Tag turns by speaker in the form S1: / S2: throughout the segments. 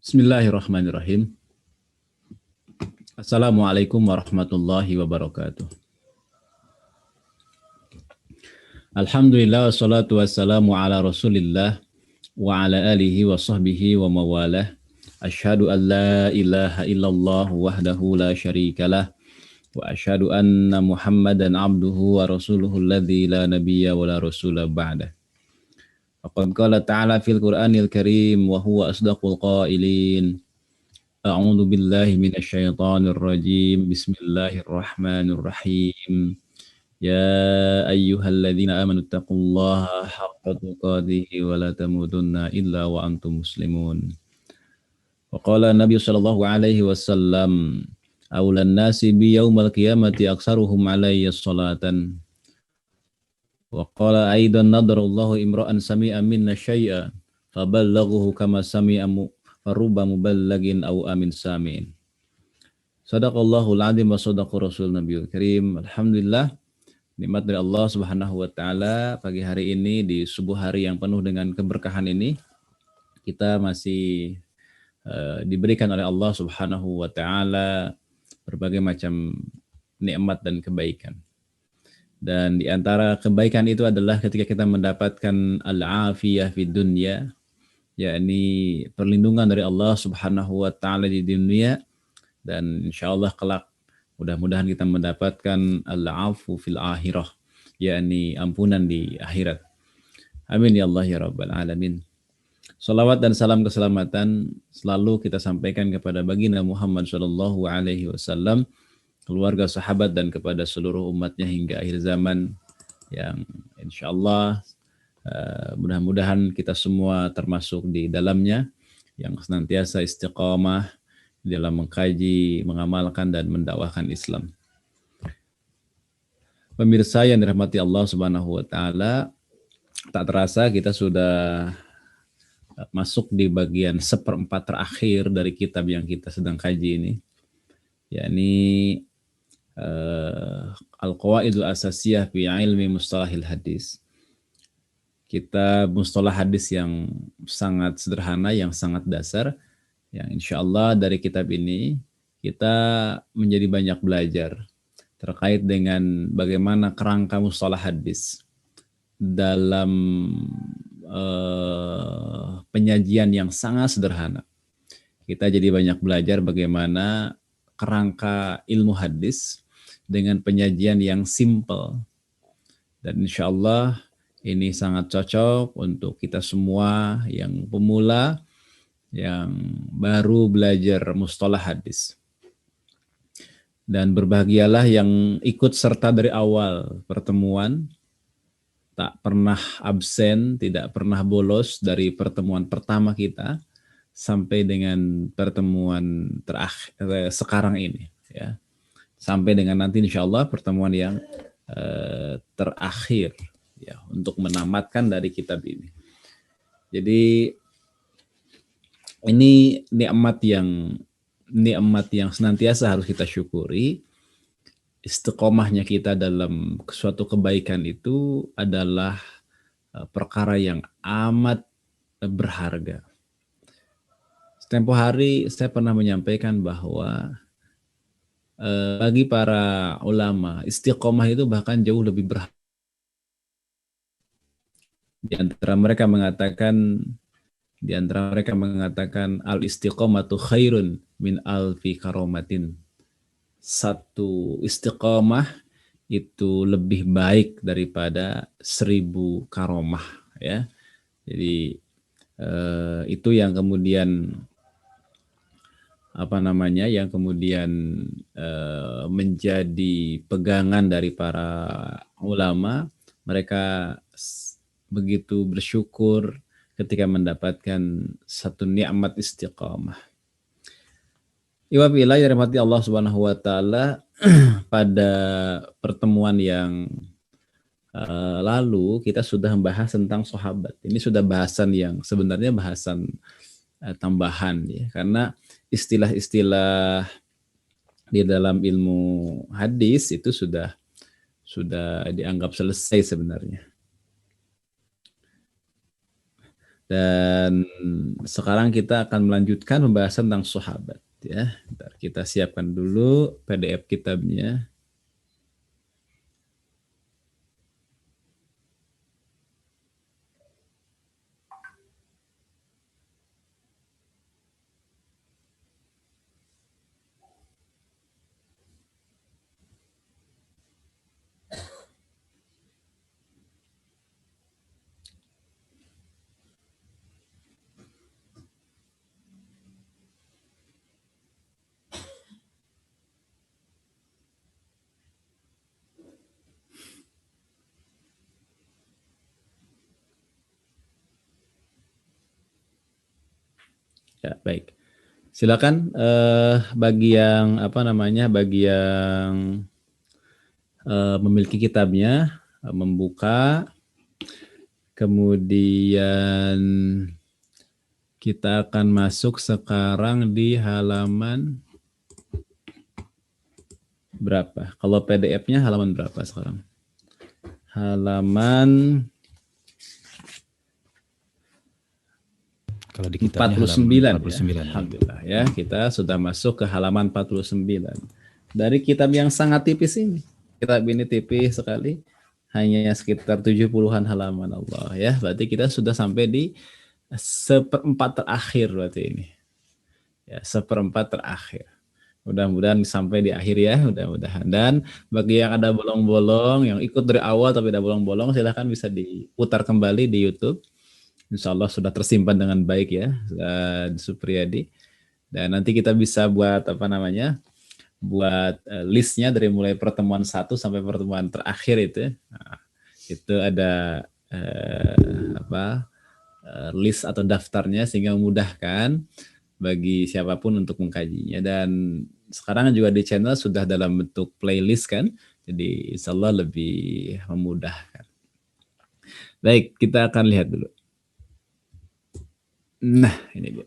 S1: Bismillahirrahmanirrahim. Assalamualaikum warahmatullahi wabarakatuh. Alhamdulillah wassalatu wassalamu ala Rasulillah wa ala alihi wa sahbihi wa mawalah. Asyhadu an la ilaha illallah wahdahu la syarikalah wa asyhadu anna Muhammadan abduhu wa rasuluhu alladzi la nabiyya wa la rasula ba'dah. Faqad qala ta'ala fil Qur'anil Karim wa huwa asdaqul qailin. A'udzu billahi minasyaitonir rajim. Bismillahirrahmanirrahim. Ya ayyuhalladzina amanu taqullaha haqqa tuqatih wa la tamutunna illa wa antum muslimun. Wa qala Nabi sallallahu alaihi wasallam, awlan nasi bi yaumal qiyamati aktsaruhum alayya salatan. Wa qala aidan nadarallahu imra'an sami'a minna syai'a faballaghuhu kama sami'a farubba muballagin aw amin sami'in. Sadaqallahul azim wa sadaqa rasul nabiyul karim. Alhamdulillah, nikmat dari Allah Subhanahu wa taala, pagi hari ini di subuh hari yang penuh dengan keberkahan ini kita masih diberikan oleh Allah Subhanahu wa taala berbagai macam nikmat dan kebaikan. Dan di antara kebaikan itu adalah ketika kita mendapatkan al-afiyah fid dunya, yakni perlindungan dari Allah Subhanahu wa taala di dunia, dan insyaallah kelak mudah-mudahan kita mendapatkan al-afu fil akhirah, yakni ampunan di akhirat. Amin ya Allah ya rabbal alamin. Salawat dan salam keselamatan selalu kita sampaikan kepada baginda Muhammad sallallahu alaihi wasallam, keluarga, sahabat, dan kepada seluruh umatnya hingga akhir zaman, yang insyaallah mudah-mudahan kita semua termasuk di dalamnya, yang senantiasa istiqamah dalam mengkaji, mengamalkan, dan mendakwahkan Islam. Pemirsa yang dirahmati Allah Subhanahu wa taala, tak terasa kita sudah masuk di bagian seperempat terakhir dari kitab yang kita sedang kaji ini, yakni Al-Qawaidul Asasiyah fi Ilmi Mustalahil Hadis. Kitab mustalah hadis yang sangat sederhana, yang sangat dasar, yang insya Allah dari kitab ini kita menjadi banyak belajar terkait dengan bagaimana kerangka mustalah hadis dalam penyajian yang sangat sederhana. Kita jadi banyak belajar bagaimana kerangka ilmu hadis dengan penyajian yang simple, dan insya Allah ini sangat cocok untuk kita semua yang pemula, yang baru belajar mustalah hadis. Dan berbahagialah yang ikut serta dari awal pertemuan, tak pernah absen, tidak pernah bolos dari pertemuan pertama kita sampai dengan pertemuan terakhir sekarang ini, ya, sampai dengan nanti insya Allah pertemuan yang terakhir, ya, untuk menamatkan dari kitab ini. Jadi ini nikmat yang senantiasa harus kita syukuri. Istiqomahnya kita dalam suatu kebaikan itu adalah perkara yang amat berharga. Tempo hari saya pernah menyampaikan bahwa bagi para ulama, istiqomah itu bahkan jauh lebih berharga. Di antara mereka mengatakan al-istiqomatu khairun min alfi karomatin. Satu istiqomah itu lebih baik daripada 1000 karomah, ya. Jadi itu yang kemudian menjadi pegangan dari para ulama. Mereka begitu bersyukur ketika mendapatkan satu nikmat istiqamah. Iwabillah ya rahmati Allah Subhanahu wa taala, pada pertemuan yang lalu kita sudah membahas tentang sahabat. Ini sudah bahasan yang sebenarnya bahasan tambahan, ya, karena istilah-istilah di dalam ilmu hadis itu sudah dianggap selesai sebenarnya. Dan sekarang kita akan melanjutkan pembahasan tentang sahabat ya. Bentar, kita siapkan dulu PDF kitabnya. Ya, baik. Silakan bagi yang bagi yang memiliki kitabnya membuka, kemudian kita akan masuk sekarang di halaman berapa? Kalau PDF-nya halaman berapa sekarang? Halaman
S2: Kalau di kitabnya
S1: 49,
S2: 49
S1: ya. Alhamdulillah ya, kita sudah masuk ke halaman 49. Dari kitab yang sangat tipis ini. Kitab ini tipis sekali, hanya sekitar 70-an halaman Allah ya. Berarti kita sudah sampai di seperempat terakhir berarti ini. Ya, seperempat terakhir. Mudah-mudahan sampai di akhir ya, mudah-mudahan. Dan bagi yang ada bolong-bolong, yang ikut dari awal tapi ada bolong-bolong, silahkan bisa diputar kembali di YouTube. Insya Allah sudah tersimpan dengan baik ya, Supriyadi. Dan nanti kita bisa buat buat listnya dari mulai pertemuan 1 sampai pertemuan terakhir itu. Nah, itu ada list atau daftarnya sehingga memudahkan bagi siapapun untuk mengkajinya. Dan sekarang juga di channel sudah dalam bentuk playlist kan, jadi insya Allah lebih memudahkan. Baik, kita akan lihat dulu. Nah, ini dia.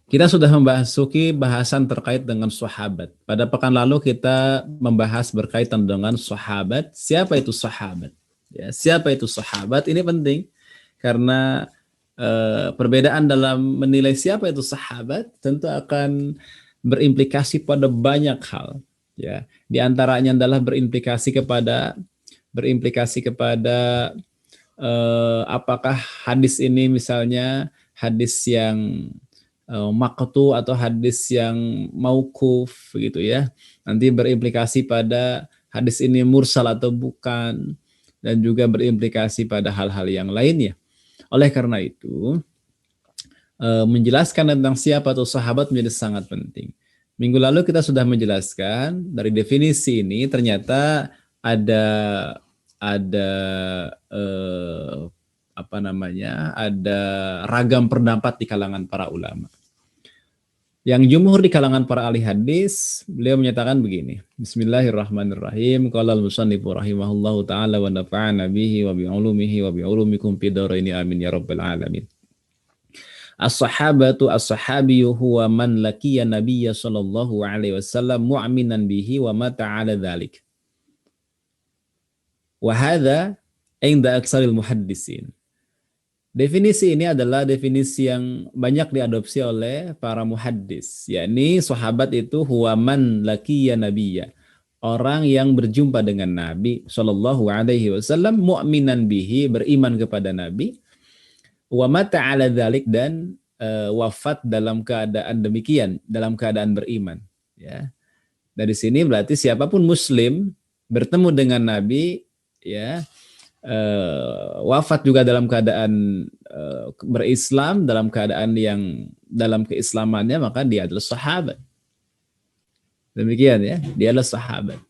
S1: Kita sudah memasuki bahasan terkait dengan sahabat. Pada pekan lalu kita membahas berkaitan dengan sahabat. Siapa itu sahabat? Ya, siapa itu sahabat? Ini penting karena perbedaan dalam menilai siapa itu sahabat tentu akan berimplikasi pada banyak hal. Ya, di antaranya adalah berimplikasi kepada apakah hadis ini misalnya hadis yang maqtu atau hadis yang mauquf gitu ya. Nanti berimplikasi pada hadis ini mursal atau bukan, dan juga berimplikasi pada hal-hal yang lainnya. Oleh karena itu, menjelaskan tentang siapa itu sahabat menjadi sangat penting. Minggu lalu kita sudah menjelaskan dari definisi ini ternyata ada ada ragam pendapat di kalangan para ulama. Yang jumhur di kalangan para ahli hadis, beliau menyatakan begini. Bismillahirrahmanirrahim. Qala al-musannifu rahimahullahu taala wa nafa'ana bihi wa bi ulumihi wa bi ulumikum fid dharaini amin ya rabbal alamin. As-sahabatu as-sahabiyyu huwa man laqiya nabiyya sallallahu alaihi wasallam mu'minan bihi wa mata 'ala dzalik. Wa hadza 'inda aktsaril muhaddisin. Definisi ini adalah definisi yang banyak diadopsi oleh para muhaddis, yakni sahabat itu huwa man laqiya nabiyya, orang yang berjumpa dengan Nabi sallallahu alaihi wasallam mu'minan bihi, beriman kepada Nabi, wa mata 'ala dzalik, dan wafat dalam keadaan demikian, dalam keadaan beriman, ya. Dari sini berarti siapapun muslim bertemu dengan Nabi, ya, wafat juga dalam keadaan berislam, dalam keadaan yang dalam keislamannya, maka dia adalah sahabat. Demikian ya, dia adalah sahabat.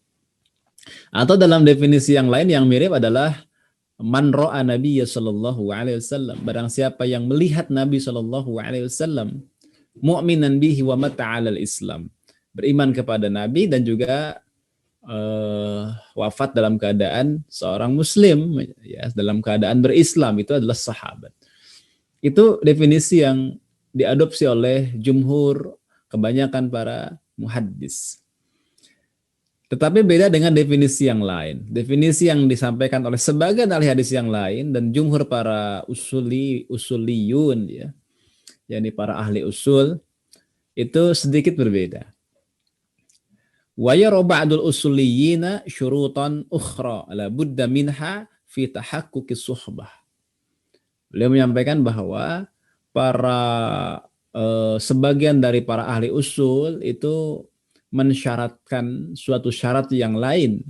S1: Atau dalam definisi yang lain yang mirip adalah man ra'a nabiyya sallallahu alaihi wasallam, barang siapa yang melihat Nabi sallallahu alaihi wasallam mu'minan bihi wa mata 'alal Islam, beriman kepada Nabi dan juga wafat dalam keadaan seorang muslim, ya, dalam keadaan berislam, itu adalah sahabat. Itu definisi yang diadopsi oleh jumhur, kebanyakan para muhaddis. Tetapi beda dengan definisi yang lain. Definisi yang disampaikan oleh sebagian ahli hadis yang lain dan jumhur para usuliyun ya, yakni para ahli usul itu sedikit berbeda. Wa yara ba'dul usuliyina syurutan ukhra la budda minha fi tahaqquqis suhbah. Beliau menyampaikan bahwa para sebagian dari para ahli usul itu mensyaratkan suatu syarat yang lain.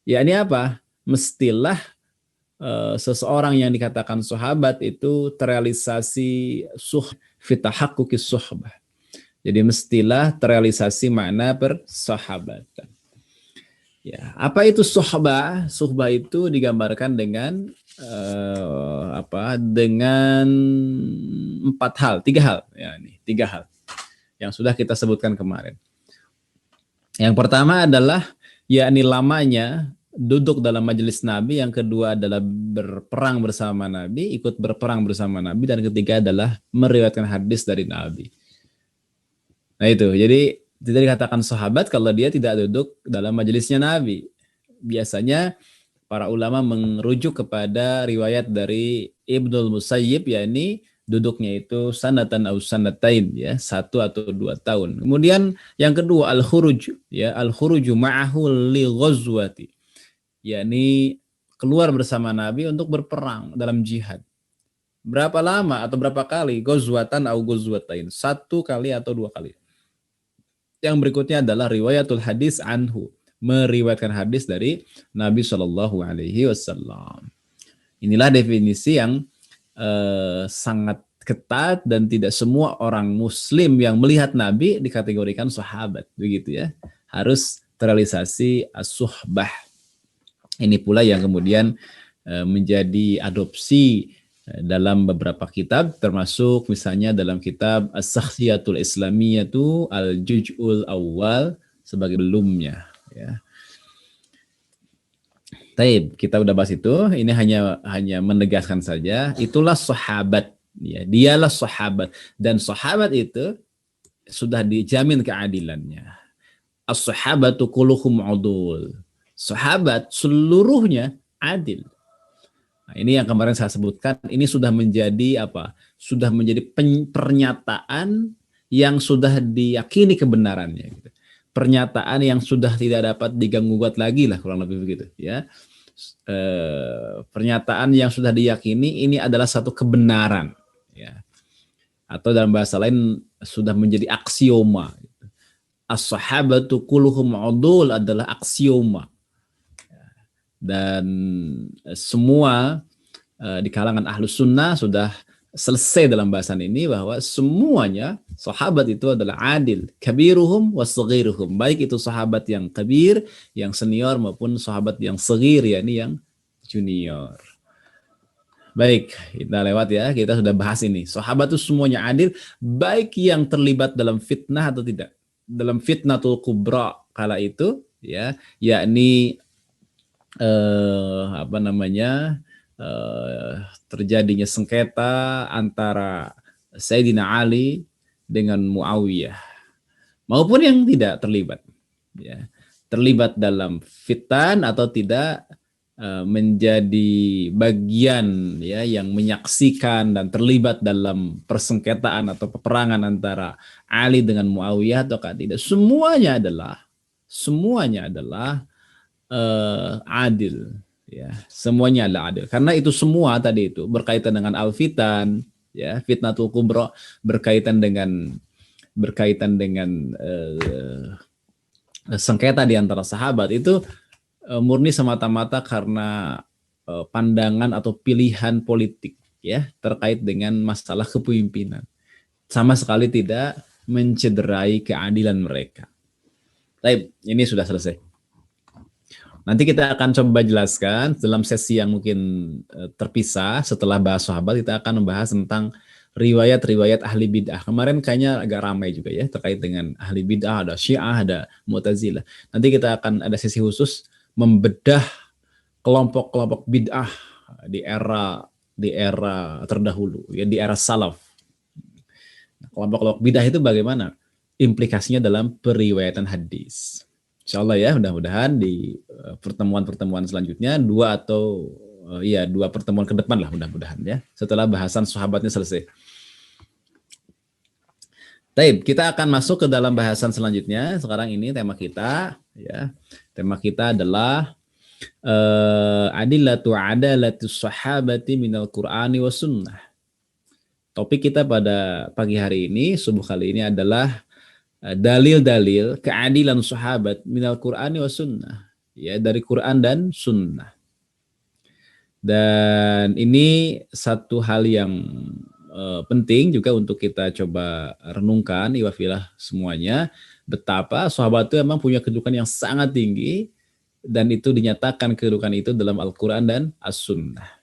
S1: Yakni apa? Mestilah seseorang yang dikatakan sahabat itu terrealisasi fi tahaqquqis suhbah. Jadi mestilah terrealisasi makna persahabatan. Ya, apa itu suhbah? Suhbah itu digambarkan dengan dengan tiga hal yang sudah kita sebutkan kemarin. Yang pertama adalah yakni lamanya duduk dalam majelis Nabi, yang kedua adalah berperang bersama Nabi, ikut berperang bersama Nabi, dan ketiga adalah meriwayatkan hadis dari Nabi. Nah itu, jadi tidak dikatakan sahabat kalau dia tidak duduk dalam majelisnya Nabi. Biasanya para ulama merujuk kepada riwayat dari Ibnul Musayyib, yakni duduknya itu sanatan au sanatain, ya, 1 atau 2 tahun. Kemudian yang kedua al-khuruj, ya, al-khuruju ma'ahu li ghazwati, yakni keluar bersama Nabi untuk berperang dalam jihad. Berapa lama atau berapa kali? Ghazwatan au ghazwatain, 1 kali atau 2 kali. Yang berikutnya adalah riwayatul hadis anhu, meriwayatkan hadis dari Nabi Shallallahu Alaihi Wasallam. Inilah definisi yang sangat ketat dan tidak semua orang Muslim yang melihat Nabi dikategorikan sahabat, begitu ya. Harus terrealisasi as-suhbah. Ini pula yang kemudian menjadi adopsi dalam beberapa kitab, termasuk misalnya dalam kitab As-Sakhsiyatul Islamiyatu Al-Juz'ul Awal sebagai belumnya, ya. Taib, kita udah bahas itu. Ini hanya menegaskan saja, itulah sahabat, ya. Dialah sahabat, dan sahabat itu sudah dijamin keadilannya. As-sahabatu kulluhum udul. Sahabat seluruhnya adil. Nah, ini yang kemarin saya sebutkan, ini sudah menjadi apa? Sudah menjadi pernyataan yang sudah diyakini kebenarannya. Gitu. Pernyataan yang sudah tidak dapat diganggu-gugat lagi lah, kurang lebih begitu. Ya, pernyataan yang sudah diyakini ini adalah satu kebenaran. Ya. Atau dalam bahasa lain sudah menjadi aksioma. Gitu. As-sahabatu kulluhum udul adalah aksioma. Dan semua di kalangan ahlus sunnah sudah selesai dalam bahasan ini bahwa semuanya sahabat itu adalah adil, kabiruhum wasaghiruhum, baik itu sahabat yang kabir, yang senior, maupun sahabat yang saghir, yakni yang junior. Baik, kita lewat ya, kita sudah bahas ini. Sahabat itu semuanya adil, baik yang terlibat dalam fitnah atau tidak. Dalam fitnatul kubra kala itu, ya, yakni terjadinya sengketa antara Sayyidina Ali dengan Muawiyah, maupun yang tidak terlibat, ya, terlibat dalam fitan atau tidak menjadi bagian, ya, yang menyaksikan dan terlibat dalam persengketaan atau peperangan antara Ali dengan Muawiyah atau tidak, semuanya adalah adil, ya, semuanya adalah adil, karena itu semua tadi itu berkaitan dengan al-fitan, ya, fitnatul kubra, berkaitan dengan sengketa di antara sahabat itu murni semata-mata karena pandangan atau pilihan politik, ya, terkait dengan masalah kepemimpinan, sama sekali tidak mencederai keadilan mereka. Baik, ini sudah selesai. Nanti kita akan coba jelaskan dalam sesi yang mungkin terpisah setelah bahas sahabat, kita akan membahas tentang riwayat-riwayat ahli bid'ah. Kemarin kayaknya agak ramai juga ya terkait dengan ahli bid'ah, ada Syiah, ada Mu'tazilah. Nanti kita akan ada sesi khusus membedah kelompok-kelompok bid'ah di era terdahulu, ya, di era salaf. Kelompok-kelompok bid'ah itu bagaimana implikasinya dalam periwayatan hadis. Insyaallah ya, mudah-mudahan di pertemuan-pertemuan selanjutnya dua pertemuan ke depan lah mudah-mudahan ya, setelah bahasan sahabatnya selesai. Baik, kita akan masuk ke dalam bahasan selanjutnya. Sekarang ini tema kita ya. Tema kita adalah adillatu adalatus sahabati minal Qur'ani was sunnah. Topik kita pada pagi hari ini, subuh kali ini adalah dalil-dalil keadilan sahabat minal Qur'ani was sunnah. Ya, dari Quran dan sunnah. Dan ini satu hal yang penting juga untuk kita coba renungkan, iwafilah semuanya, betapa sahabat itu memang punya kedudukan yang sangat tinggi, dan itu dinyatakan kedudukan itu dalam Al-Quran dan As-Sunnah.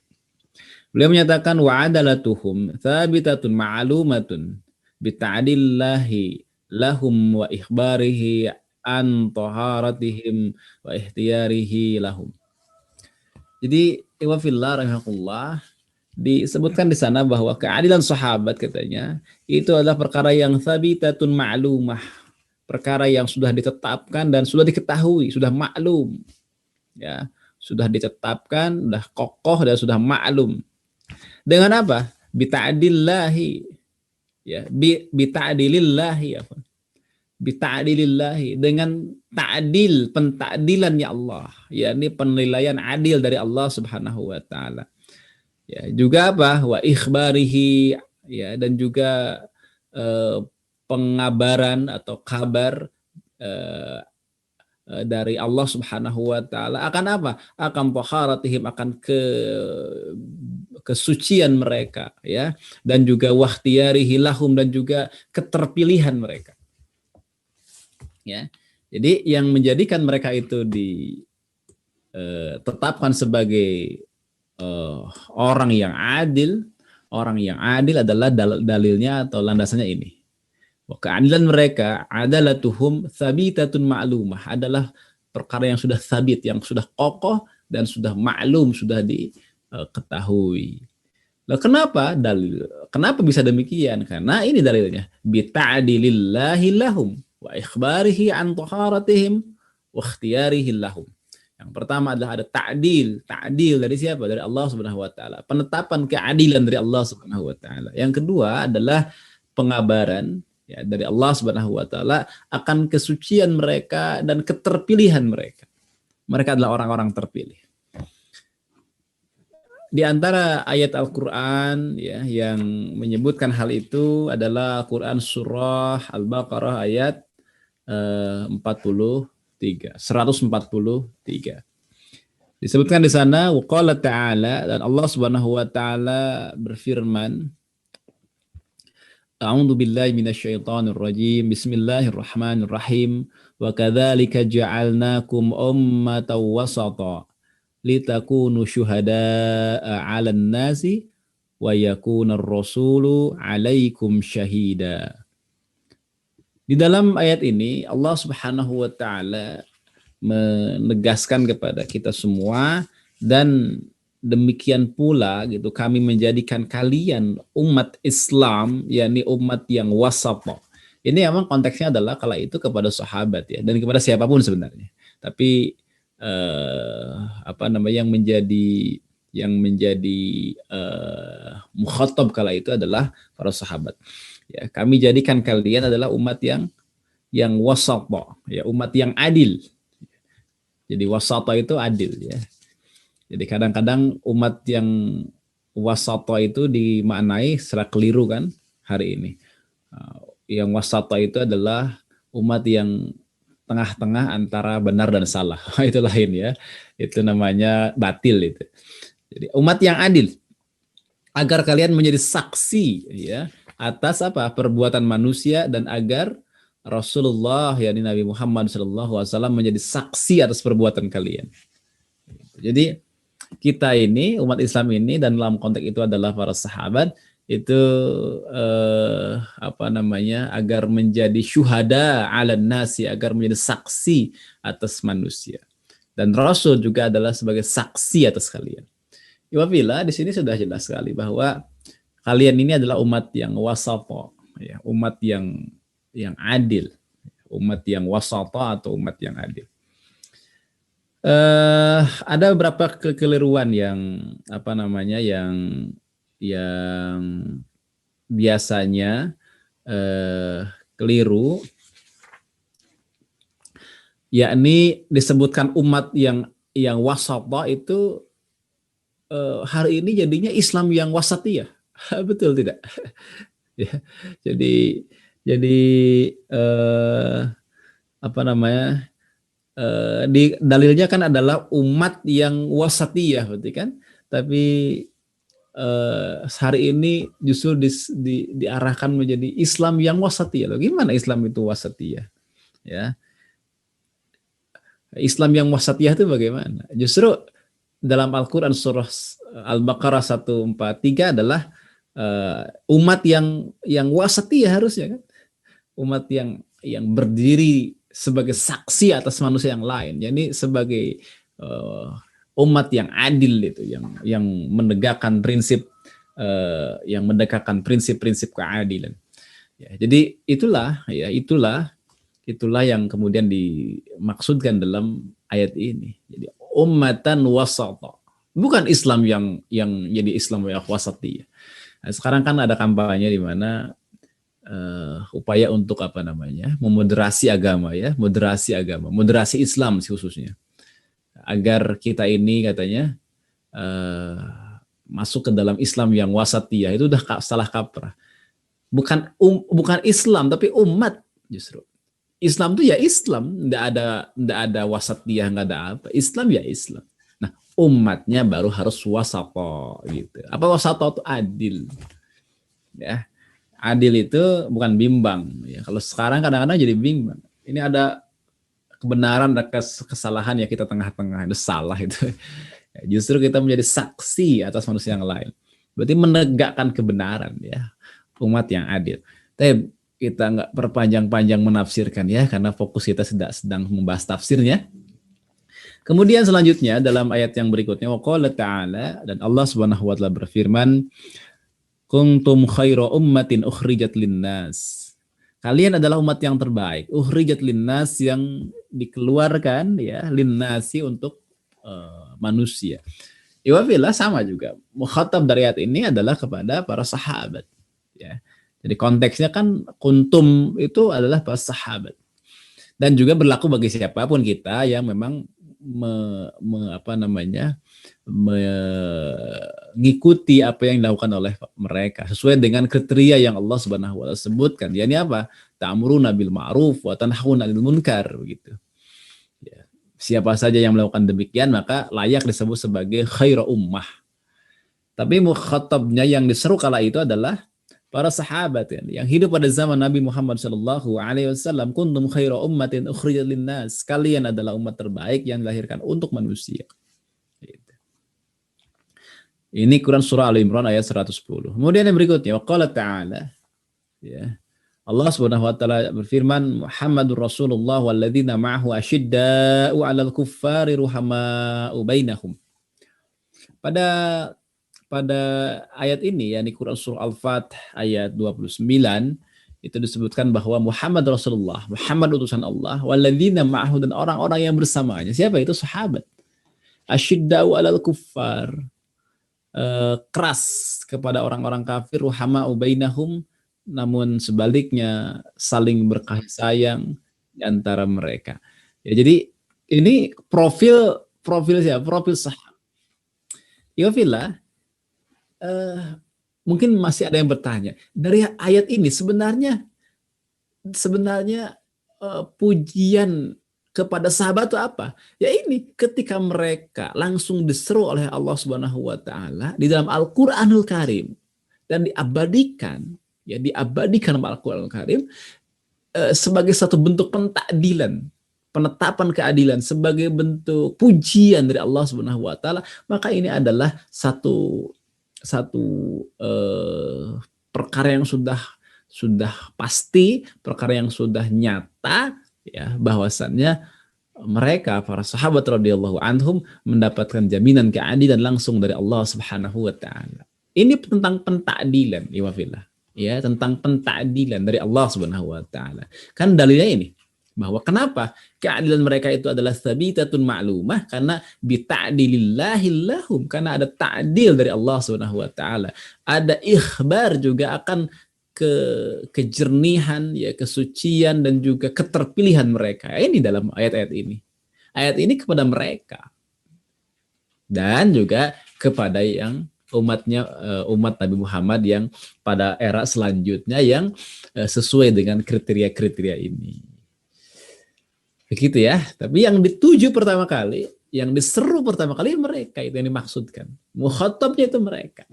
S1: Beliau menyatakan wa'adalatuhum thabitatun ma'lumatun bita'adillahi lahum wa ikhbarihi an taharatihim wa ihtiyarihi lahum. Jadi iwafillah rahimahullah, disebutkan di sana bahwa keadilan sahabat katanya itu adalah perkara yang thabitatun ma'lumah, perkara yang sudah ditetapkan dan sudah diketahui, sudah maklum ya, sudah ditetapkan, sudah kokoh dan sudah maklum. Dengan apa? Bita'adillahi ya, bita'adilillahi ya, bita'adilillahi, dengan ta'dil, pentakdilannya Allah, yakni penilaian adil dari Allah Subhanahu wa taala. Ya, juga apa? Wa ikhbarihi ya, dan juga pengabaran atau kabar dari Allah Subhanahu wa taala akan apa? Akan taharatihim, akan kesucian mereka ya, dan juga wahtiyarihi lahum, dan juga keterpilihan mereka. Ya. Jadi yang menjadikan mereka itu ditetapkan sebagai orang yang adil adalah dalilnya atau landasannya ini. Keadilan mereka adalatuhum thabitatun ma'lumah, adalah perkara yang sudah sabit, yang sudah kokoh dan sudah maklum, sudah diketahui. Lah kenapa bisa demikian? Karena ini dalilnya, bita'dilillahi lahum wa ikhbarihi an taharatihim wa ikhtiyarihi lahum. Yang pertama adalah ada ta'dil dari siapa? Dari Allah Subhanahu wa taala. Penetapan keadilan dari Allah Subhanahu wa taala. Yang kedua adalah pengabaran ya dari Allah Subhanahu wa taala akan kesucian mereka dan keterpilihan mereka. Mereka adalah orang-orang terpilih. Di antara ayat Al-Qur'an ya yang menyebutkan hal itu adalah Quran surah Al-Baqarah ayat 143. Disebutkan di sana waqala ta'ala, dan Allah Subhanahu wa taala berfirman, A'udzu billahi minasyaitonir rajim. Bismillahirrahmanirrahim. Wa kadzalika ja'alnakum ummatan wasata litakunu syuhada'a 'alan nasi wa yakunar rasulu 'alaikum syahida. Di dalam ayat ini Allah Subhanahu wa taala menegaskan kepada kita semua, dan demikian pula gitu kami menjadikan kalian umat Islam, yakni umat yang wasata. Ini memang konteksnya adalah kala itu kepada sahabat ya, dan kepada siapapun sebenarnya. Tapi yang menjadi mukhatab kala itu adalah para sahabat. Ya, kami jadikan kalian adalah umat yang wasata, ya, umat yang adil. Jadi wasata itu adil ya. Jadi kadang-kadang umat yang wasata itu dimaknai secara keliru kan hari ini. Yang wasata itu adalah umat yang tengah-tengah antara benar dan salah. Itu lain ya. Itu namanya batil itu. Jadi umat yang adil, agar kalian menjadi saksi ya atas apa? Perbuatan manusia, dan agar Rasulullah yakni Nabi Muhammad SAW menjadi saksi atas perbuatan kalian. Jadi kita ini umat Islam ini, dan dalam konteks itu adalah para sahabat itu agar menjadi syuhada 'alan nasi, agar menjadi saksi atas manusia. Dan Rasul juga adalah sebagai saksi atas kalian. Wabila di sini sudah jelas sekali bahwa kalian ini adalah umat yang wasata, ya, umat yang adil, umat yang wasata atau umat yang adil. Ada beberapa kekeliruan yang apa namanya yang biasanya keliru, yakni disebutkan umat yang wasatah itu hari ini jadinya Islam yang wasatiyah. Betul tidak? Ya, jadi jadi apa namanya? Di dalilnya kan adalah umat yang wasatiyah, berarti kan? Tapi hari ini justru diarahkan menjadi Islam yang wasatiyah. Loh, gimana Islam itu wasatiyah? Ya, Islam yang wasatiyah itu bagaimana? Justru dalam Al-Quran surah Al-Baqarah 143 adalah umat yang wasatiyah harusnya kan, umat yang berdiri sebagai saksi atas manusia yang lain, jadi sebagai umat yang adil itu, yang menegakkan prinsip-prinsip keadilan. Ya, jadi itulah yang kemudian dimaksudkan dalam ayat ini. Jadi ummatan wasata. Bukan Islam yang jadi Islam yang wasatiyah. Nah, sekarang kan ada kampanye di mana upaya untuk apa namanya? Memoderasi agama ya, moderasi Islam khususnya. Agar kita ini katanya masuk ke dalam Islam yang wasatiyah, itu udah salah kaprah. Bukan Islam tapi umat justru. Islam tuh ya Islam, nggak ada wasatiyah, nggak ada apa. Islam ya Islam. Nah, umatnya baru harus wasata gitu. Apa wasata itu adil. Ya. Adil itu bukan bimbang ya. Kalau sekarang kadang-kadang jadi bimbang. Ini ada kebenaran, ada kesalahan ya, kita tengah-tengah, itu salah itu. Ya, justru kita menjadi saksi atas manusia yang lain. Berarti menegakkan kebenaran ya. Umat yang adil. Tapi kita nggak perpanjang-panjang menafsirkan ya, karena fokus kita sedang membahas tafsirnya. Kemudian selanjutnya dalam ayat yang berikutnya, waqala ta'ala, dan Allah Subhanahu wa taala berfirman, kuntum khaira ummatin ukhrijat linnas. Kalian adalah umat yang terbaik, ukhrijat linnas, yang dikeluarkan ya, linnasi, untuk manusia. Iwafillah sama juga. Mukhatab dari ayat ini adalah kepada para sahabat ya. Jadi konteksnya kan kuntum itu adalah para sahabat, dan juga berlaku bagi siapapun kita yang memang mengikuti apa yang dilakukan oleh mereka sesuai dengan kriteria yang Allah Subhanahu wa taala sebutkan. Yani apa? Ta'muruna bil ma'ruf wa tanhauna 'anil munkar, begitu. Ya. Siapa saja yang melakukan demikian maka layak disebut sebagai khairu ummah. Tapi mukhatabnya yang diseru kala itu adalah para sahabat yang hidup pada zaman Nabi Muhammad SAW. Kuntum khaira ummatin ukhrijat linnas. Kalian adalah umat terbaik yang dilahirkan untuk manusia. Ini Quran surah Al-Imran ayat 110. Kemudian yang berikutnya, waqala ta'ala, ya, Allah Subhanahu wa taala berfirman, Muhammadur Rasulullah walladzina ma'ahu asyidda'u 'alal kuffari ruhama'u bainahum. Pada ayat ini, yakni Quran surah Al-Fath ayat 29, itu disebutkan bahwa Muhammad Rasulullah, Muhammad utusan Allah, walladzina ma'ahu, dan orang-orang yang bersamanya. Siapa itu? Sahabat. Asyidda'u 'alal kuffar, keras kepada orang-orang kafir, ruhama'u bainahum, namun sebaliknya saling berkasih sayang di antara mereka. Ya, jadi ini profil siapa? Profil sahabat. Ya fillah, mungkin masih ada yang bertanya, dari ayat ini sebenarnya pujian kepada sahabat itu apa? Ya ini, ketika mereka langsung diseru oleh Allah Subhanahu wa taala di dalam Al-Qur'anul Karim dan diabadikan dalam Al-Qur'anul Karim sebagai satu bentuk pentakdilan, penetapan keadilan, sebagai bentuk pujian dari Allah Subhanahu wa taala, maka ini adalah satu perkara yang sudah pasti, perkara yang sudah nyata ya, bahwasannya mereka para sahabat radhiyallahu anhum mendapatkan jaminan keadilan langsung dari Allah Subhanahu wa taala. Ini tentang pentakdilan, ya, tentang pentakdilan dari Allah Subhanahu wa taala. Kan dalilnya ini, Bahwa kenapa? Keadilan mereka itu adalah tsabitatun ma'lumah karena bita'dilillahillahum, karena ada ta'dil dari Allah Subhanahu wa taala. Ada ikhbar juga akan kejernihan, ya, kesucian dan juga keterpilihan mereka. Ini dalam ayat-ayat ini. Ayat ini kepada mereka dan juga kepada yang umatnya, umat Nabi Muhammad yang pada era selanjutnya yang sesuai dengan kriteria-kriteria ini. Begitu ya. Tapi yang dituju pertama kali, yang diseru pertama kali mereka, itu yang dimaksudkan. Mukhatabnya itu mereka.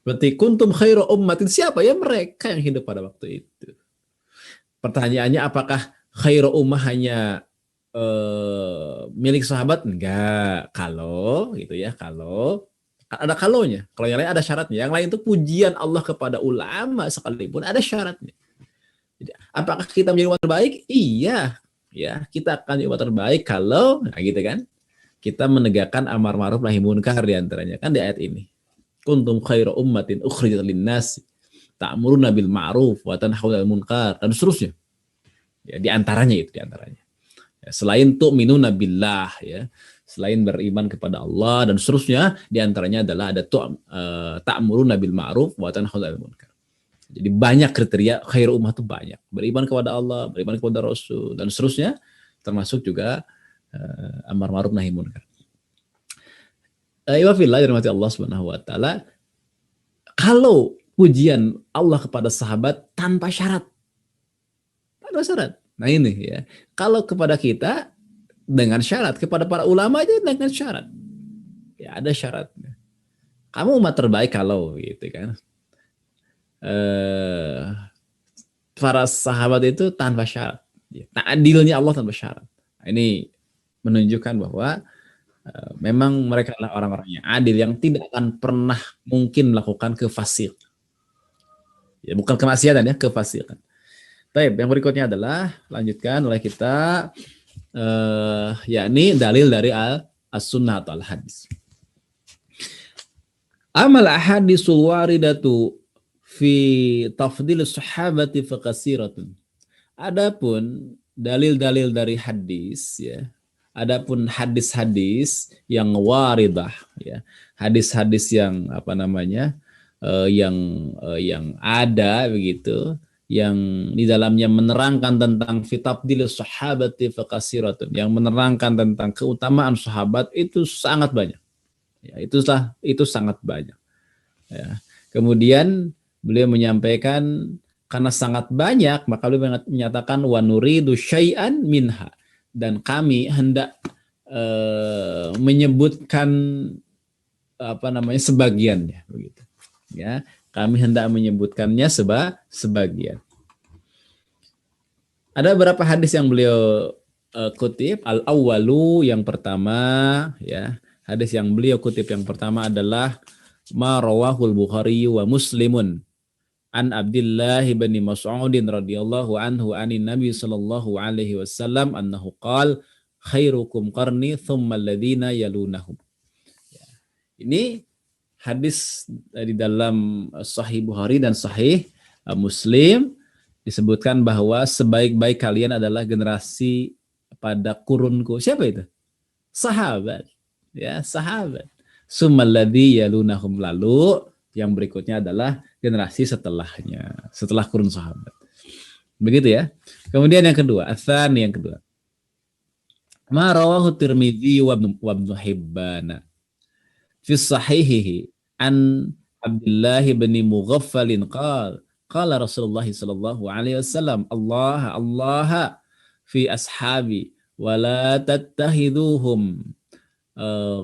S1: Berarti kuntum khairu ummatin, siapa? Ya mereka yang hidup pada waktu itu. Pertanyaannya, apakah khairu ummah hanya milik sahabat? Enggak. Kalau gitu ya, kalau ada kalonya. Kalau yang lain ada syaratnya. Yang lain itu pujian Allah kepada ulama sekalipun ada syaratnya. Jadi, apakah kita menjadi umat terbaik? Iya. Ya, kita akan jadi umat terbaik kalau, nah gitu kan, kita menegakkan amar ma'ruf nahi munkar di antaranya kan di ayat ini. Kuntum khairu ummatin ukhrijat lin-nas ta'muruna bil ma'ruf wa tanhauna 'anil munkar dan seterusnya. Ya, di antaranya itu, di antaranya. Ya, selain tu'minuna billah, ya, selain beriman kepada Allah dan seterusnya, di antaranya adalah ada ta'muruna bil ma'ruf wa tanhauna 'anil munkar. Jadi banyak kriteria khairu ummah itu banyak. Beriman kepada Allah, beriman kepada Rasul dan seterusnya, termasuk juga amar ma'ruf nahi munkar. Iwafillah dirahmati Allah Subhanahu wa taala, kalau pujian Allah kepada sahabat tanpa syarat. Tanpa syarat. Nah ini ya. Kalau kepada kita dengan syarat, kepada para ulama aja dengan syarat. Ya ada syaratnya. Kamu umat terbaik kalau gitu kan. Para sahabat itu tanpa syarat. Ta'dilnya Allah tanpa syarat. Nah, ini menunjukkan bahwa memang mereka adalah orang-orang yang adil, yang tidak akan pernah mungkin melakukan kefasikan. Ya, bukan kemaksiatan ya, kefasikan. Baik, yang berikutnya adalah lanjutkan oleh kita, yakni dalil dari as-sunnah atau al-hadis. Amal ahadisul waridatu fi tafdil sahabati faqasiratun. Adapun dalil-dalil dari hadis, ya. Adapun hadis-hadis yang waridah, ya, hadis-hadis yang apa namanya, yang ada begitu, yang di dalamnya menerangkan tentang fitabdil sahabati faqasiratun, yang menerangkan tentang keutamaan sahabat itu sangat banyak. Ya, itu sangat banyak. Ya. Kemudian beliau menyampaikan karena sangat banyak, maka beliau menyatakan wa nuridu syai'an minha, dan kami hendak menyebutkan apa namanya sebagiannya begitu. Ya, kami hendak menyebutkannya sebagian. Ada beberapa hadis yang beliau kutip. Al-awwalu, yang pertama, ya. Hadis yang beliau kutip yang pertama adalah ma rawahul Bukhari wa Muslimun an Abdullah bin Mas'udin radhiyallahu anhu anin Nabi sallallahu alaihi wasallam annahu qala khairukum qarni thumma alladhina yalunahum. Ini hadis di dalam Sahih Bukhari dan Sahih Muslim disebutkan bahwa sebaik-baik kalian adalah generasi pada kurunku. Siapa itu? Sahabat. Ya, sahabat. Summalladzi yalunahum, lalu yang berikutnya adalah generasi setelahnya, setelah kurun sahabat. Begitu ya. Kemudian yang kedua, ats-tsani, yang kedua. Ma rawahu Tirmidzi wa Ibnu Hibban fi sahihihi an Abdullah bin Mughaffal qala Rasulullah sallallahu alaihi wasallam Allah fi ashabi wa la tattahiduhum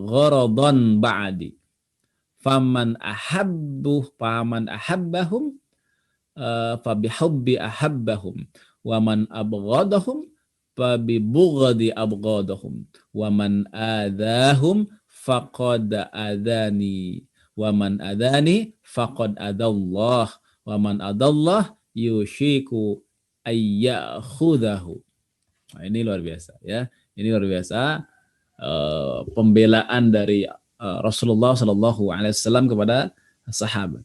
S1: gharadan ba'di faman ahabbahum fabihubbi ahabbahum wa man abghadahum fabibughdi abghadahum wa man adahum faqad adani wa man adani faqad adallah wa man adallah yushiku ayyakhudahu. Nah, ini luar biasa ya. Ini luar biasa pembelaan dari Rasulullah Shallallahu Alaihi Wasallam kepada sahabat.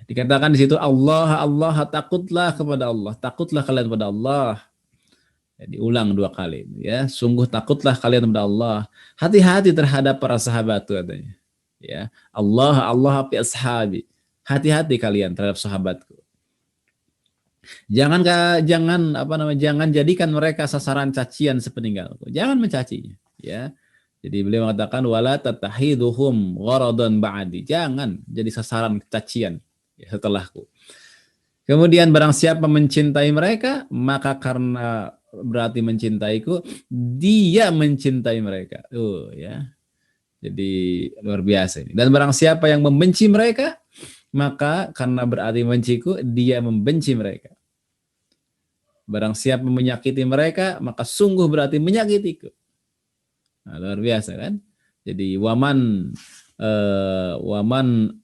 S1: Dikatakan di situ Allah, Allah, takutlah kepada Allah, takutlah kalian kepada Allah. Ya, diulang 2 kali ya. Sungguh takutlah kalian kepada Allah. Hati-hati terhadap para sahabat tuh katanya. Ya, Allah, Allah fi ashabi. Hati-hati kalian terhadap sahabatku. Jangan apa namanya? Jangan jadikan mereka sasaran cacian sepeninggalku. Jangan mencacinya, ya. Jadi beliau mengatakan wala tatahiduhum gharadan ba'di. Jangan jadi sasaran cacian ya, setelahku. Kemudian barang siapa mencintai mereka, maka karena berarti mencintaiku, dia mencintai mereka. Ya. Jadi luar biasa ini. Dan barang siapa yang membenci mereka, maka karena berarti menciku, dia membenci mereka. Barang siapa menyakiti mereka, maka sungguh berarti menyakitiku. Nah, luar biasa kan? Jadi waman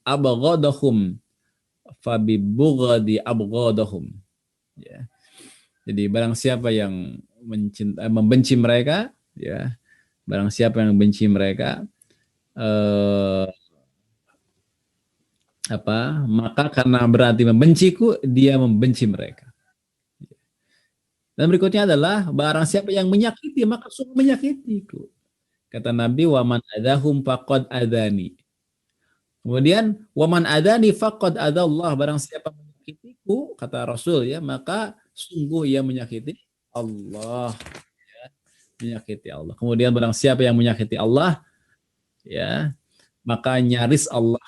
S1: abghadahum fabi bughadi abghadahum. Ya. Jadi barang siapa yang membenci mereka, ya. Barang siapa yang membenci mereka, maka karena berarti membenciku, dia membenci mereka. Dan berikutnya adalah barang siapa yang menyakiti, maka sungguh menyakitiku. Kata Nabi, waman adahum faqad adani. Kemudian, waman adani faqad adallah. Barang siapa menyakitiku, kata Rasul, ya, maka sungguh ia menyakiti Allah. Ya, menyakiti Allah. Kemudian barang siapa yang menyakiti Allah, ya, maka nyaris Allah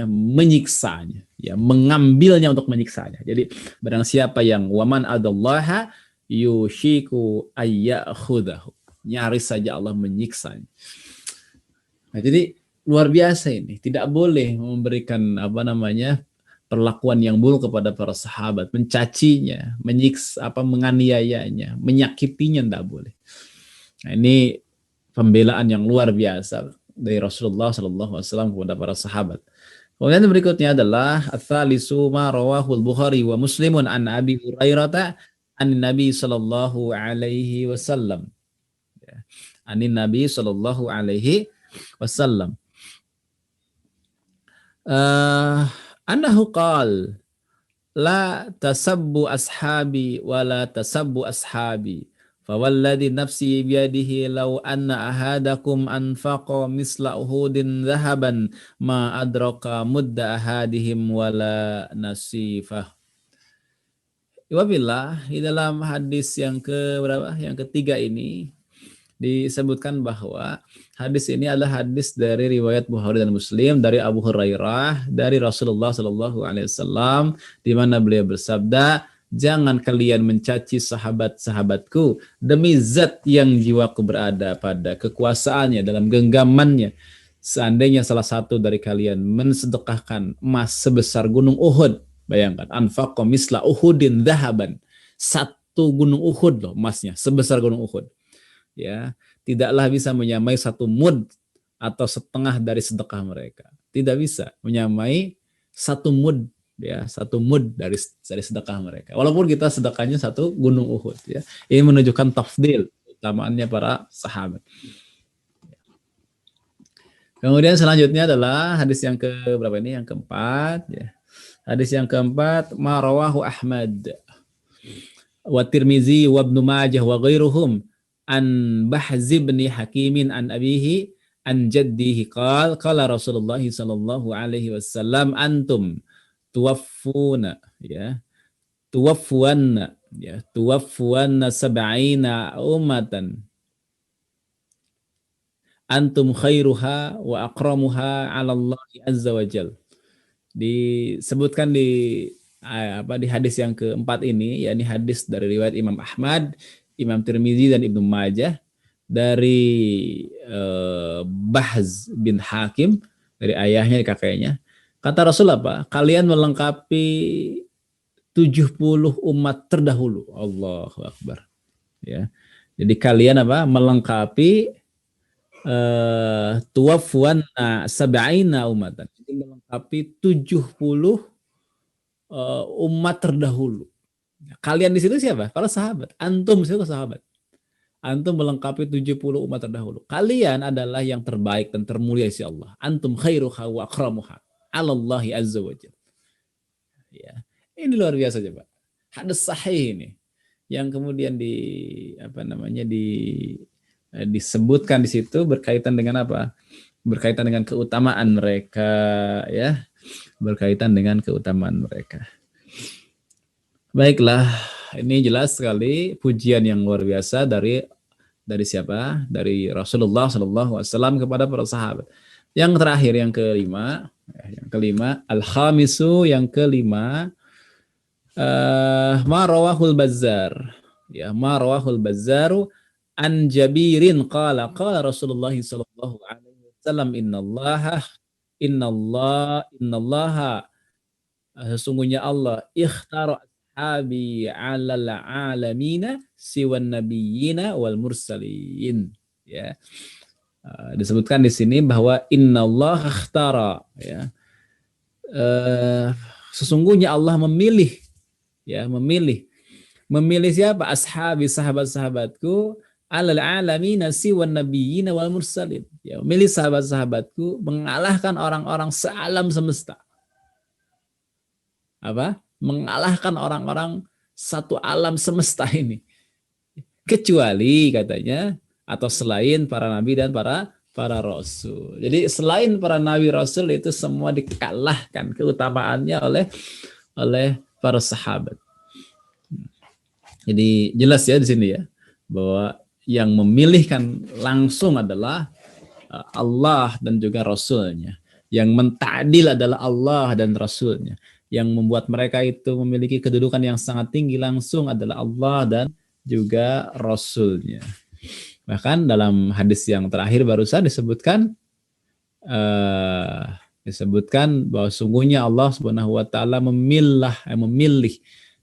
S1: menyiksanya, ya, mengambilnya untuk menyiksanya. Jadi barang siapa yang waman adallaha yushiku ayyakhudahu, nyaris saja Allah menyiksanya. Nah, jadi luar biasa ini, tidak boleh memberikan perlakuan yang buruk kepada para sahabat, mencacinya, menyiksa, menganiayanya, menyakitinya, tidak boleh. Nah, ini pembelaan yang luar biasa dari Rasulullah SAW kepada para sahabat. Kemudian berikutnya adalah ats-tsalisu ma rawahul Bukhari wa Muslimun an Abi Hurairah an Nabi sallallahu alaihi wasallam. An Nabi sallallahu alaihi wasallam. Annahu qala la tasabbu ashabi wa la tasabbu ashabi. Fawalladhi nafsi biyadihi law anna ahadakum anfaqa misla uhudin dhahaban ma adraka mudda ahadihim wala nasifah. Wabillah, di dalam hadis yang keberapa? Yang ketiga ini disebutkan bahwa hadis ini adalah hadis dari riwayat Bukhari dan Muslim dari Abu Hurairah dari Rasulullah Shallallahu Alaihi Wasallam, di mana beliau bersabda, jangan kalian mencaci sahabat-sahabatku demi zat yang jiwaku berada pada kekuasaannya, dalam genggamannya. Seandainya salah satu dari kalian mensedekahkan emas sebesar gunung Uhud, bayangkan, anfaqa misla Uhudin dhahaban, satu gunung Uhud loh emasnya, sebesar gunung Uhud. Ya, tidaklah bisa menyamai satu mud atau setengah dari sedekah mereka. Tidak bisa menyamai satu mud, ya, satu mud dari sedekah mereka. Walaupun kita sedekahnya satu gunung Uhud, ya. Ini menunjukkan tafdil, utamaannya para sahabat. Kemudian selanjutnya adalah hadis yang berapa ini? Yang keempat, ya. Hadis yang keempat, ma rawahu Ahmad wa Tirmizi wa Ibnu Majah wa ghairuhum an Bahz bin Hakimin an abihi an jaddihi qala Rasulullah sallallahu alaihi wasallam antum tuwaffuna sab'ina ummatan antum khairuha wa akramuha 'ala Allah azza wa jal. Disebutkan di hadis yang keempat ini, yakni hadis dari riwayat Imam Ahmad, Imam Tirmizi dan Ibnu Majah dari Bahz bin Hakim, dari ayahnya, kakeknya. Kata Rasul apa? Kalian melengkapi 70 umat terdahulu. Allahu Akbar. Ya. Jadi kalian melengkapi tuwafwana sab'ina umatan. Jadi melengkapi 70 umat terdahulu. Kalian di situ siapa? Para sahabat. Antum situ sahabat. Antum melengkapi 70 umat terdahulu. Kalian adalah yang terbaik dan termulia di sisi Allah. Antum khairuha wa akramuha. 'alallahi azza wajalla. Ya. Ini luar biasa coba. Hadis sahih ini yang kemudian disebutkan di situ berkaitan dengan apa? Berkaitan dengan keutamaan mereka, ya. Berkaitan dengan keutamaan mereka. Baiklah, ini jelas sekali pujian yang luar biasa dari siapa? Dari Rasulullah Shallallahu Alaihi Wasallam kepada para sahabat. Yang terakhir, yang kelima, al-khamisu, yang kelima, ma rawahul Bazzar, ya, ma rawahul Bazzaru an Jabirin qala Rasulullah sallallahu alaihi wasallam innallaha sesungguhnya Allah ikhtara ashabi 'alal 'alamina siwan nabiyyina wal mursalin, ya. Disebutkan di sini bahwa innallaha ikhtara, ya. Sesungguhnya Allah memilih, ya, memilih siapa? Ashabi, sahabat-sahabatku, alal alamina siwan nabiyina wal mursalin, ya, memilih sahabat-sahabatku mengalahkan orang-orang sealam semesta. Apa? Mengalahkan orang-orang satu alam semesta ini, kecuali katanya atau selain para nabi dan para rasul. Jadi selain para nabi rasul itu semua dikalahkan keutamaannya oleh para sahabat. Jadi jelas ya di sini ya bahwa yang memilihkan langsung adalah Allah dan juga Rasulnya. Yang mentadil adalah Allah dan Rasulnya. Yang membuat mereka itu memiliki kedudukan yang sangat tinggi langsung adalah Allah dan juga Rasulnya. Bahkan dalam hadis yang terakhir barusan disebutkan bahwa sungguhnya Allah Subhanahu wa taala memilih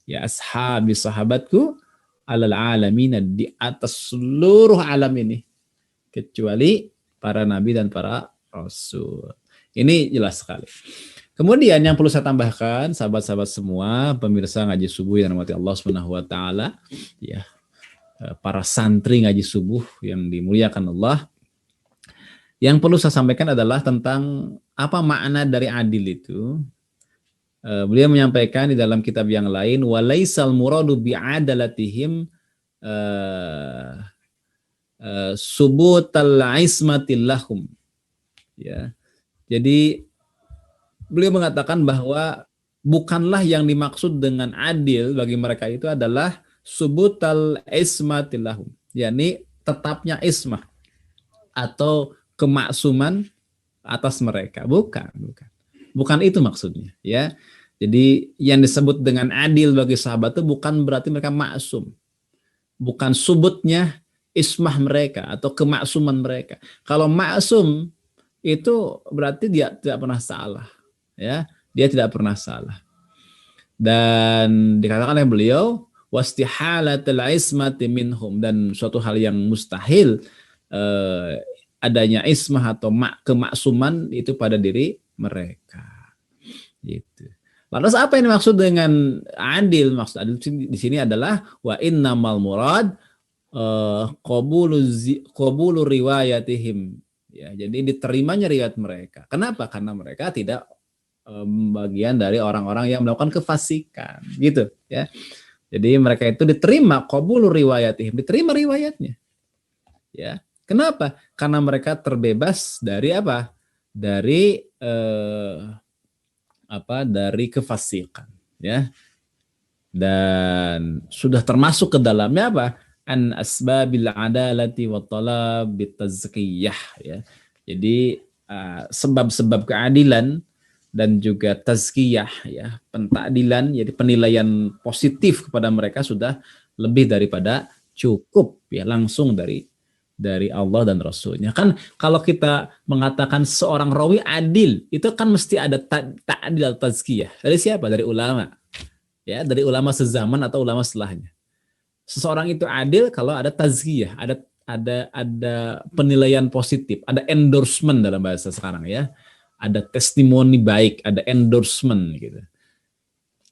S1: ya ashabi, sahabatku, alal alamina, di atas seluruh alam ini kecuali para nabi dan para rasul. Ini jelas sekali. Kemudian yang perlu saya tambahkan, sahabat-sahabat semua, pemirsa ngaji subuh yang dirahmati Allah Subhanahu wa taala, ya, para santri ngaji subuh yang dimuliakan Allah. Yang perlu saya sampaikan adalah tentang apa makna dari adil itu. Beliau menyampaikan di dalam kitab yang lain, walaisal muradu bi'adalatihim subutal ismatil lahum. Ya. Jadi beliau mengatakan bahwa bukanlah yang dimaksud dengan adil bagi mereka itu adalah subutal ismatil lahum, yakni tetapnya ismah atau kemaksuman atas mereka. Bukan itu maksudnya, ya. Jadi yang disebut dengan adil bagi sahabat itu bukan berarti mereka maksum. Bukan subutnya ismah mereka atau kemaksuman mereka. Kalau maksum itu berarti dia tidak pernah salah, ya. Dia tidak pernah salah. Dan dikatakan oleh beliau wastihalatul ismati minhum, dan suatu hal yang mustahil adanya ismah atau kemaksuman itu pada diri mereka. Gitu. Lantas apa yang dimaksud dengan adil? Maksud adil di sini adalah wa innamal murad qabulu riwayatihim. Ya, jadi diterimanya riwayat mereka. Kenapa? Karena mereka tidak bagian dari orang-orang yang melakukan kefasikan, gitu, ya. Jadi mereka itu diterima qabulu riwayatihim, diterima riwayatnya. Ya. Kenapa? Karena mereka terbebas dari apa? Dari dari kefasikan, ya. Dan sudah termasuk ke dalamnya apa? An asbabil adalati wa talab bitazkiyah, ya. Jadi sebab-sebab keadilan dan juga tazkiyah, ya, pentakdilan, jadi penilaian positif kepada mereka sudah lebih daripada cukup, ya, langsung dari Allah dan Rasulnya. Kan kalau kita mengatakan seorang rawi adil, itu kan mesti ada ta'dil atau tazkiyah. Dari siapa? Dari ulama. Ya, dari ulama sezaman atau ulama setelahnya. Seseorang itu adil kalau ada tazkiyah, ada penilaian positif, ada endorsement dalam bahasa sekarang, ya. Ada testimoni baik, ada endorsement gitu.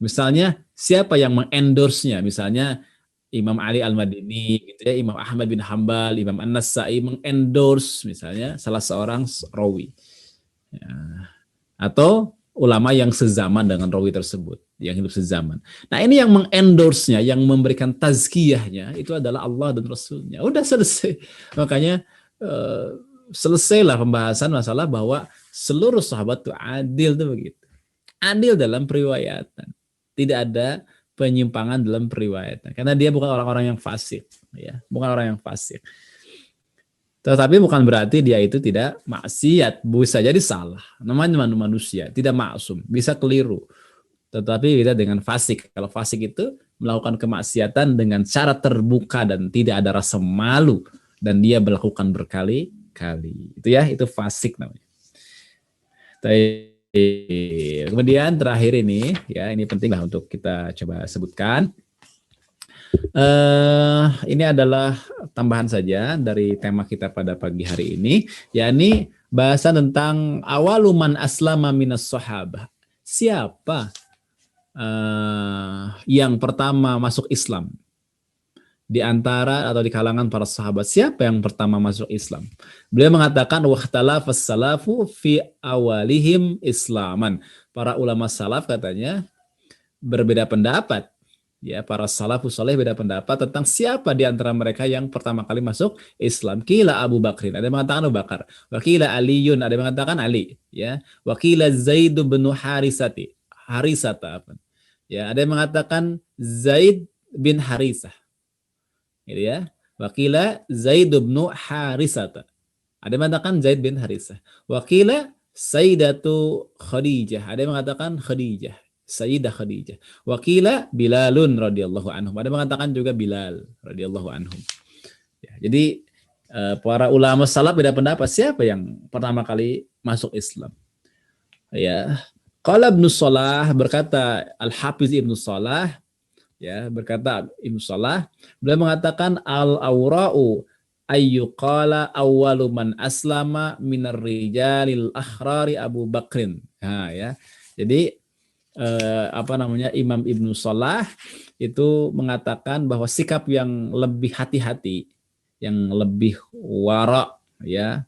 S1: Misalnya siapa yang mengendorse-nya? Misalnya Imam Ali Al-Madini, gitu ya, Imam Ahmad bin Hambal, Imam An-Nasai mengendorse misalnya salah seorang rawi. Ya. Atau ulama yang sezaman dengan rawi tersebut, yang hidup sezaman. Nah ini yang mengendorse-nya, yang memberikan tazkiyahnya itu adalah Allah dan Rasulnya. Udah selesai. Makanya selesailah pembahasan masalah bahwa seluruh sahabat itu adil tuh begitu. Adil dalam periwayatan. Tidak ada penyimpangan dalam periwayatan. Karena dia bukan orang-orang yang fasik, ya, bukan orang yang fasik. Tetapi bukan berarti dia itu tidak maksiat, bisa jadi salah. Namanya manusia, tidak maksum, bisa keliru. Tetapi beda dengan fasik. Kalau fasik itu melakukan kemaksiatan dengan cara terbuka dan tidak ada rasa malu dan dia melakukan berkali-kali. Itu ya, itu fasik namanya. Kemudian terakhir ini, ya ini penting lah untuk kita coba sebutkan. Ini adalah tambahan saja dari tema kita pada pagi hari ini, yakni bahasan tentang awaluman aslama minas sahabah. Siapa yang pertama masuk Islam di antara atau di kalangan para sahabat? Siapa yang pertama masuk Islam? Beliau mengatakan wahtalafas salafu fi awalihim islaman. Para ulama salaf katanya berbeda pendapat. Ya, para salafus saleh beda pendapat tentang siapa di antara mereka yang pertama kali masuk Islam. Kila Abu Bakrin, ada yang mengatakan Abu Bakar. Wakila Aliyun, ada yang mengatakan Ali. Ya, wakila Zaid bin Harisata. Ya, ada yang mengatakan Zaid bin Harisah. Gitu ya. Wakila Zaid bin Harisata. Ada yang mengatakan Zaid bin Harisah. Wakila Sayyidatu Khadijah. Ada yang mengatakan Khadijah. Sayyidah Khadijah. Wakila Bilalun radhiyallahu anhum. Ada mengatakan juga Bilal radhiyallahu anhum. Ya, jadi para ulama salaf beda pendapat siapa yang pertama kali masuk Islam. Ya, qala Ibnu Shalah, berkata Al-Hafiz Ibnu Shalah, ya, berkata Ibnu Shalah, beliau mengatakan al-awra'u ayyuqala awwalu man aslama minar rijalil akhrari Abu Bakrin. Nah, ya. Jadi Imam Ibnu Shalah itu mengatakan bahwa sikap yang lebih hati-hati, yang lebih wara, ya,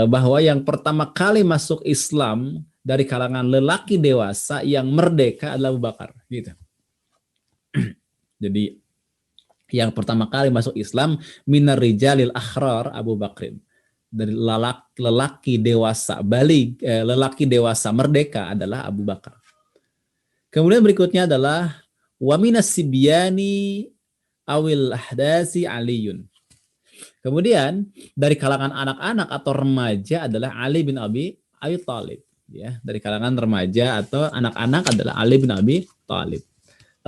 S1: bahwa yang pertama kali masuk Islam dari kalangan lelaki dewasa yang merdeka adalah Abu Bakar, gitu. Jadi yang pertama kali masuk Islam minar rijalil akhrar Abu Bakrin, dari lelaki dewasa lelaki dewasa merdeka adalah Abu Bakar. Kemudian berikutnya adalah wa minas sibyani awil ahdasi Aliyun. Kemudian dari kalangan anak-anak atau remaja adalah Ali bin Abi Thalib, ya, dari kalangan remaja atau anak-anak adalah Ali bin Abi Thalib.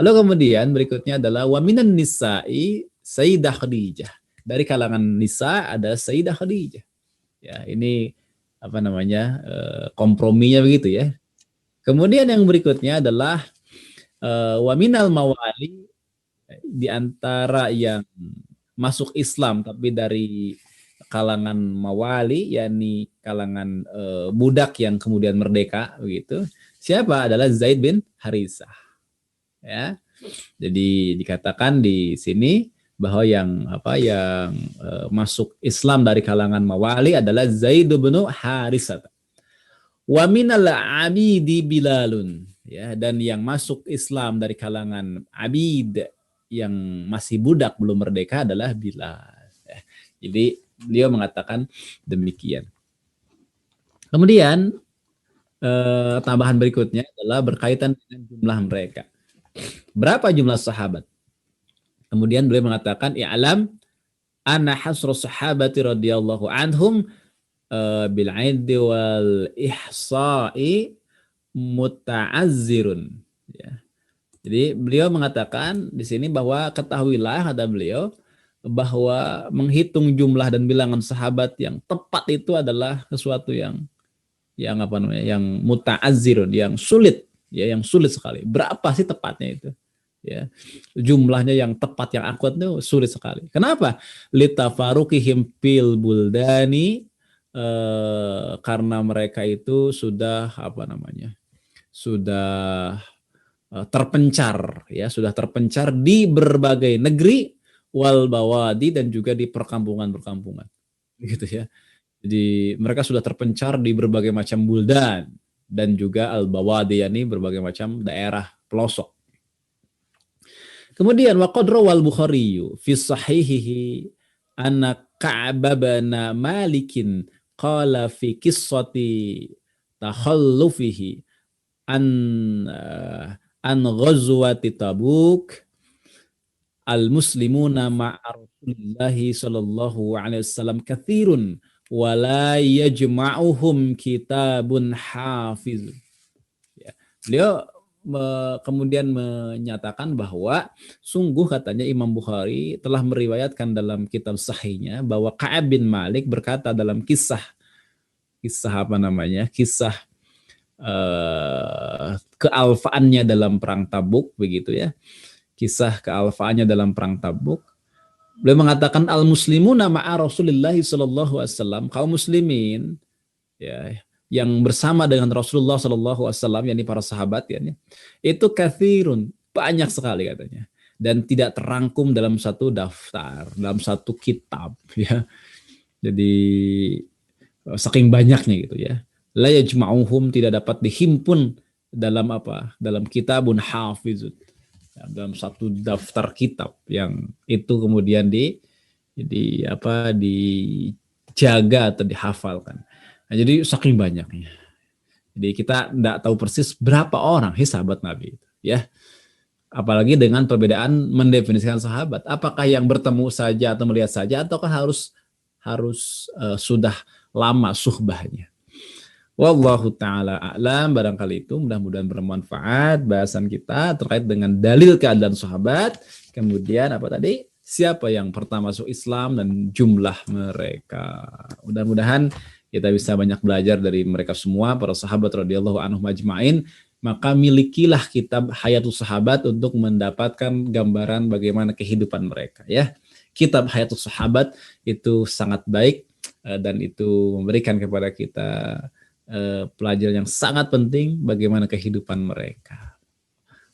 S1: Lalu kemudian berikutnya adalah wa minan nisa'i Sayyidah Khadijah. Dari kalangan nisa ada Sayyidah Khadijah. Ya, ini komprominya begitu ya. Kemudian yang berikutnya adalah waminal mawali, di antara yang masuk Islam tapi dari kalangan mawali, yakni kalangan budak yang kemudian merdeka begitu. Siapa? Adalah Zaid bin Harisah. Ya. Jadi dikatakan di sini bahwa yang masuk Islam dari kalangan mawali adalah Zaid bin Harisah. Wa minal abidi Bilalun, ya, dan yang masuk Islam dari kalangan abid yang masih budak belum merdeka adalah Bilal. Ya. Jadi beliau mengatakan demikian. Kemudian tambahan berikutnya adalah berkaitan dengan jumlah mereka. Berapa jumlah sahabat? Kemudian beliau mengatakan i'lam anna hasra sahabati radhiyallahu anhum bil aidi wal ihsa'i muta'azzirun, ya. Jadi beliau mengatakan di sini bahwa ketahuilah, kata beliau, bahwa menghitung jumlah dan bilangan sahabat yang tepat itu adalah sesuatu yang muta'azzirun, yang sulit, ya, yang sulit sekali. Berapa sih tepatnya itu? Ya, jumlahnya yang tepat, yang akurat itu sulit sekali. Kenapa? Litafarukihim fil buldani, karena mereka itu sudah terpencar, ya, sudah terpencar di berbagai negeri, wal bawadi, dan juga di perkampungan-perkampungan, gitu ya. Jadi mereka sudah terpencar di berbagai macam buldan, dan juga al-bawadi, yakni berbagai macam daerah pelosok. Kemudian waqad rawal Bukhari fi sahihihi anna Ka'ab bin Malikin qala fi qissati takhallufihi an an ghazwati Tabuk al-muslimuna ma'a Rasulillahi sallallahu alaihi wasallam katsirun wa la yajma'uhum kitabun hafiz. Ya. Beliau kemudian menyatakan bahwa sungguh katanya Imam Bukhari telah meriwayatkan dalam kitab sahihnya bahwa Ka'ab bin Malik berkata dalam kisah apa namanya? Kisah kealfaannya dalam perang Tabuk begitu ya. Kisah kealfaannya dalam perang Tabuk. Beliau mengatakan al-muslimuna ma'a Rasulillah sallallahu alaihi wasallam, kaum muslimin ya yang bersama dengan Rasulullah sallallahu alaihi wasallam, yakni para sahabat ya, itu katsirun, banyak sekali katanya, dan tidak terangkum dalam satu daftar, dalam satu kitab ya. Jadi saking banyaknya gitu ya. La yajma'uhum, tidak dapat dihimpun dalam apa? Dalam kitabun hafizun. Ya, dalam satu daftar kitab yang itu kemudian dijaga atau dihafalkan. Nah, jadi saking banyaknya. Jadi kita tidak tahu persis berapa orang sahabat Nabi itu, ya. Apalagi dengan perbedaan mendefinisikan sahabat. Apakah yang bertemu saja atau melihat saja, ataukah harus sudah lama suhbahnya. Wallahu ta'ala a'lam. Barangkali itu mudah-mudahan bermanfaat bahasan kita terkait dengan dalil keadaan sahabat. Kemudian apa tadi? Siapa yang pertama masuk Islam dan jumlah mereka. Mudah-mudahan kita bisa banyak belajar dari mereka semua, para sahabat radhiyallahu anhum ajma'in. Maka milikilah kitab Hayatus Sahabat untuk mendapatkan gambaran bagaimana kehidupan mereka ya. Kitab Hayatus Sahabat itu sangat baik dan itu memberikan kepada kita pelajaran yang sangat penting bagaimana kehidupan mereka.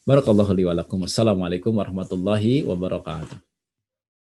S1: Barakallahu li wa lakum. Wassalamualaikum warahmatullahi wabarakatuh.